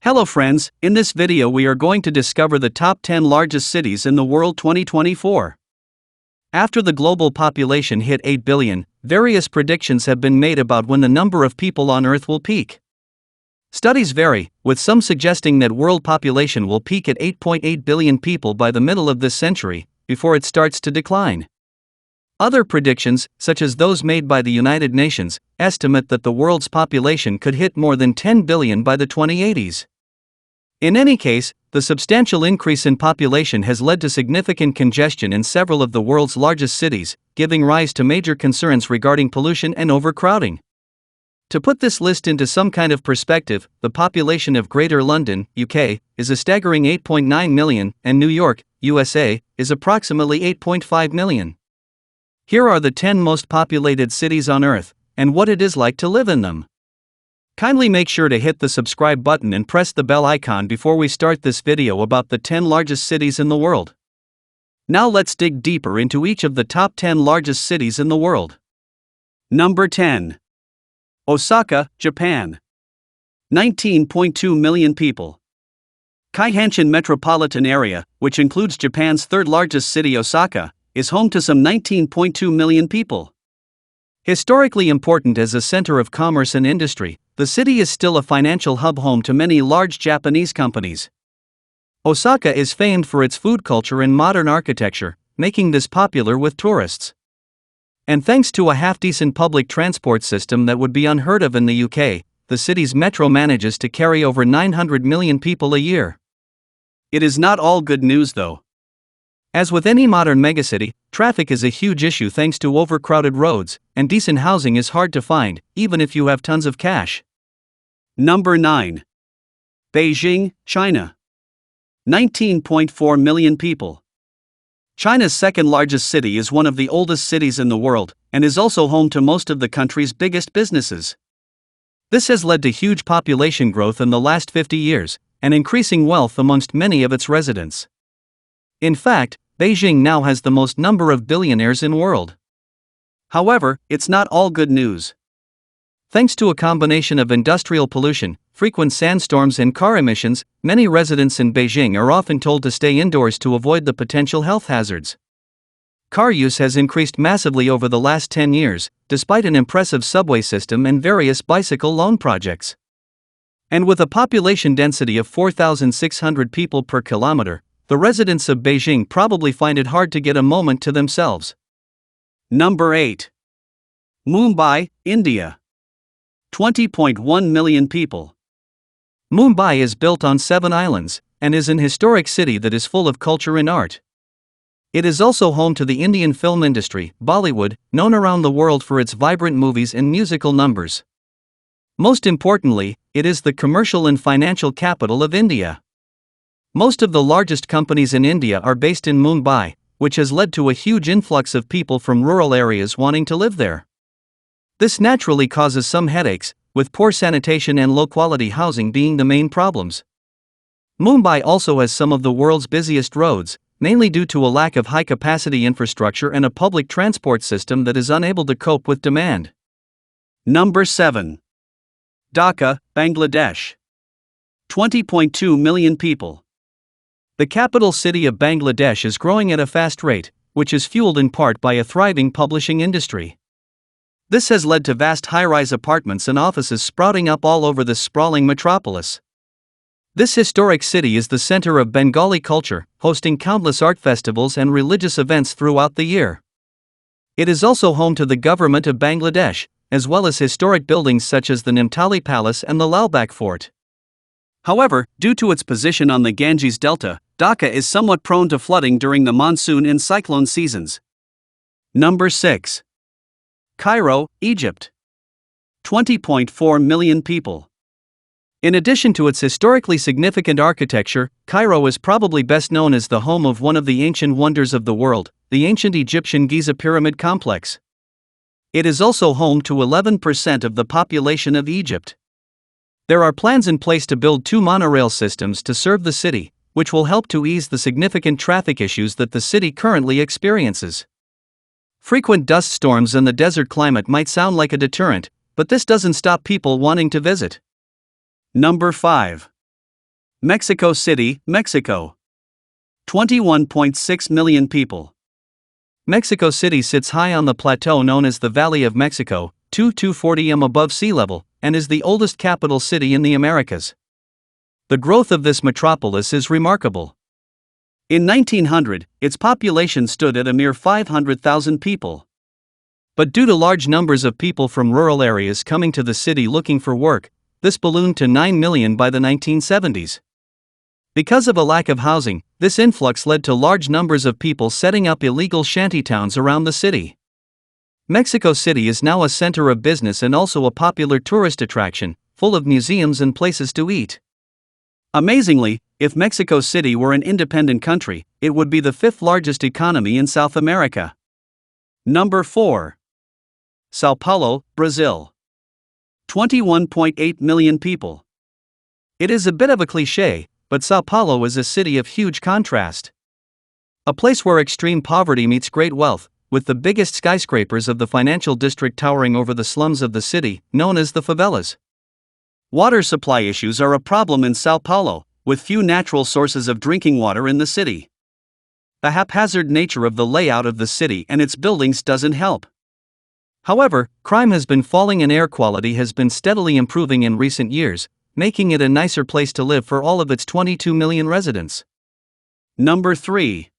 Hello friends, in this video we are going to discover the top 10 largest cities in the world 2024. After the global population hit 8 billion, various predictions have been made about when the number of people on Earth will peak. Studies vary, with some suggesting that world population will peak at 8.8 billion people by the middle of this century, before it starts to decline. Other predictions, such as those made by the United Nations, estimate that the world's population could hit more than 10 billion by the 2080s. In any case, the substantial increase in population has led to significant congestion in several of the world's largest cities, giving rise to major concerns regarding pollution and overcrowding. To put this list into some kind of perspective, the population of Greater London, UK, is a staggering 8.9 million, and New York, USA, is approximately 8.5 million. Here are the 10 most populated cities on Earth, and what it is like to live in them. Kindly make sure to hit the subscribe button and press the bell icon before we start this video about the 10 largest cities in the world. Now let's dig deeper into each of the top 10 largest cities in the world. Number 10. Osaka, Japan. 19.2 million people. Keihanshin metropolitan area, which includes Japan's third largest city Osaka, is home to some 19.2 million people. Historically important as a center of commerce and industry, the city is still a financial hub home to many large Japanese companies. Osaka is famed for its food culture and modern architecture, making this popular with tourists. And thanks to a half-decent public transport system that would be unheard of in the UK, the city's metro manages to carry over 900 million people a year. It is not all good news though. As with any modern megacity, traffic is a huge issue thanks to overcrowded roads, and decent housing is hard to find, even if you have tons of cash. Number 9. Beijing, China. 19.4 million people. China's second largest city is one of the oldest cities in the world, and is also home to most of the country's biggest businesses. This has led to huge population growth in the last 50 years, and increasing wealth amongst many of its residents. In fact, Beijing now has the most number of billionaires in the world. However, it's not all good news. Thanks to a combination of industrial pollution, frequent sandstorms and car emissions, many residents in Beijing are often told to stay indoors to avoid the potential health hazards. Car use has increased massively over the last 10 years, despite an impressive subway system and various bicycle loan projects. And with a population density of 4,600 people per kilometer, the residents of Beijing probably find it hard to get a moment to themselves. Number 8. Mumbai, India. 20.1 million people. Mumbai is built on 7 islands, and is an historic city that is full of culture and art. It is also home to the Indian film industry, Bollywood, known around the world for its vibrant movies and musical numbers. Most importantly, it is the commercial and financial capital of India. Most of the largest companies in India are based in Mumbai, which has led to a huge influx of people from rural areas wanting to live there. This naturally causes some headaches, with poor sanitation and low-quality housing being the main problems. Mumbai also has some of the world's busiest roads, mainly due to a lack of high-capacity infrastructure and a public transport system that is unable to cope with demand. Number 7. Dhaka, Bangladesh. 20.2 million people. The capital city of Bangladesh is growing at a fast rate, which is fueled in part by a thriving publishing industry. This has led to vast high-rise apartments and offices sprouting up all over this sprawling metropolis. This historic city is the center of Bengali culture, hosting countless art festivals and religious events throughout the year. It is also home to the government of Bangladesh, as well as historic buildings such as the Nimtali Palace and the Lalbagh Fort. However, due to its position on the Ganges Delta, Dhaka is somewhat prone to flooding during the monsoon and cyclone seasons. Number 6. Cairo, Egypt. 20.4 million people. In addition to its historically significant architecture, Cairo is probably best known as the home of one of the ancient wonders of the world, the ancient Egyptian Giza Pyramid Complex. It is also home to 11% of the population of Egypt. There are plans in place to build 2 monorail systems to serve the city, which will help to ease the significant traffic issues that the city currently experiences. Frequent dust storms and the desert climate might sound like a deterrent, but this doesn't stop people wanting to visit. Number 5. Mexico City, Mexico. 21.6 million people. Mexico City sits high on the plateau known as the Valley of Mexico, 240 m above sea level, and is the oldest capital city in the Americas. The growth of this metropolis is remarkable. In 1900, its population stood at a mere 500,000 people. But due to large numbers of people from rural areas coming to the city looking for work, this ballooned to 9 million by the 1970s. Because of a lack of housing, this influx led to large numbers of people setting up illegal shantytowns around the city. Mexico City is now a center of business and also a popular tourist attraction, full of museums and places to eat. Amazingly, if Mexico City were an independent country, it would be the fifth largest economy in South America. Number 4. Sao Paulo, Brazil. 21.8 million people. It is a bit of a cliché, but Sao Paulo is a city of huge contrast. A place where extreme poverty meets great wealth, with the biggest skyscrapers of the financial district towering over the slums of the city, known as the favelas. Water supply issues are a problem in Sao Paulo, with few natural sources of drinking water in the city. The haphazard nature of the layout of the city and its buildings doesn't help. However, crime has been falling and air quality has been steadily improving in recent years, making it a nicer place to live for all of its 22 million residents. Number 3.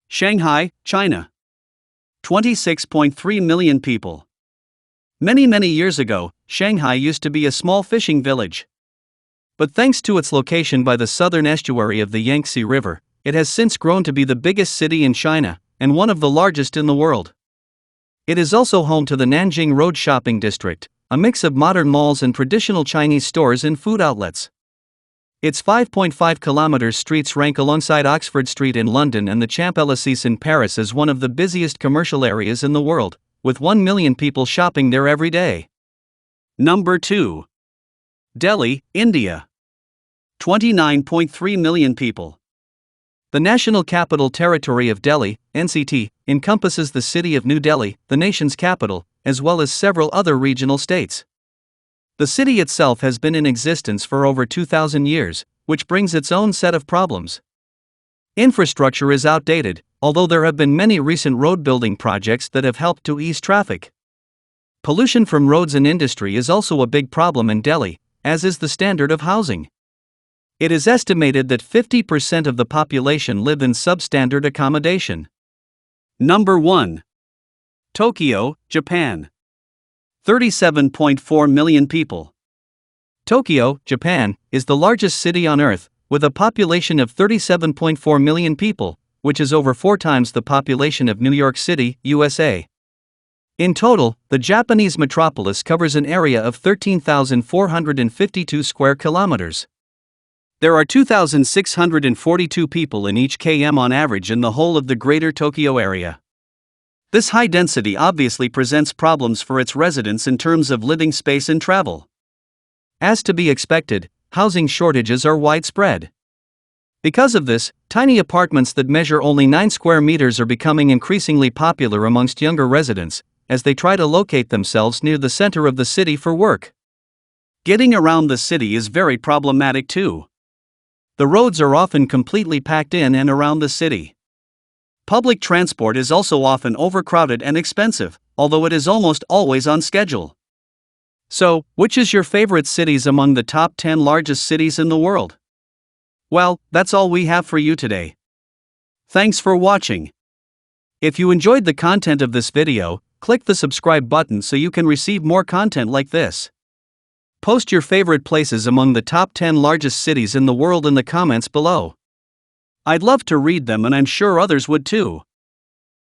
Shanghai, China. 26.3 million people. Many years ago, Shanghai used to be a small fishing village. But thanks to its location by the southern estuary of the Yangtze River, it has since grown to be the biggest city in China, and one of the largest in the world. It is also home to the Nanjing Road Shopping District, a mix of modern malls and traditional Chinese stores and food outlets. Its 5.5 kilometer streets rank alongside Oxford Street in London and the Champs-Élysées in Paris as one of the busiest commercial areas in the world, with 1 million people shopping there every day. Number 2. Delhi, India. 29.3 million people. The National Capital Territory of Delhi, NCT, encompasses the city of New Delhi, the nation's capital, as well as several other regional states. The city itself has been in existence for over 2,000 years, which brings its own set of problems. Infrastructure is outdated, although there have been many recent road building projects that have helped to ease traffic. Pollution from roads and industry is also a big problem in Delhi, as is the standard of housing. It is estimated that 50% of the population live in substandard accommodation. Number 1. Tokyo, Japan. 37.4 million people. Tokyo, Japan, is the largest city on Earth, with a population of 37.4 million people, which is over 4 times the population of New York City, USA. In total, the Japanese metropolis covers an area of 13,452 square kilometers. There are 2,642 people in each km on average in the whole of the Greater Tokyo area. This high density obviously presents problems for its residents in terms of living space and travel. As to be expected, housing shortages are widespread. Because of this, tiny apartments that measure only 9 square meters are becoming increasingly popular amongst younger residents, as they try to locate themselves near the center of the city for work. Getting around the city is very problematic too. The roads are often completely packed in and around the city. Public transport is also often overcrowded and expensive, although it is almost always on schedule. So, which is your favorite cities among the top 10 largest cities in the world? Well, that's all we have for you today. Thanks for watching. If you enjoyed the content of this video, click the subscribe button so you can receive more content like this. Post your favorite places among the top 10 largest cities in the world in the comments below. I'd love to read them and I'm sure others would too.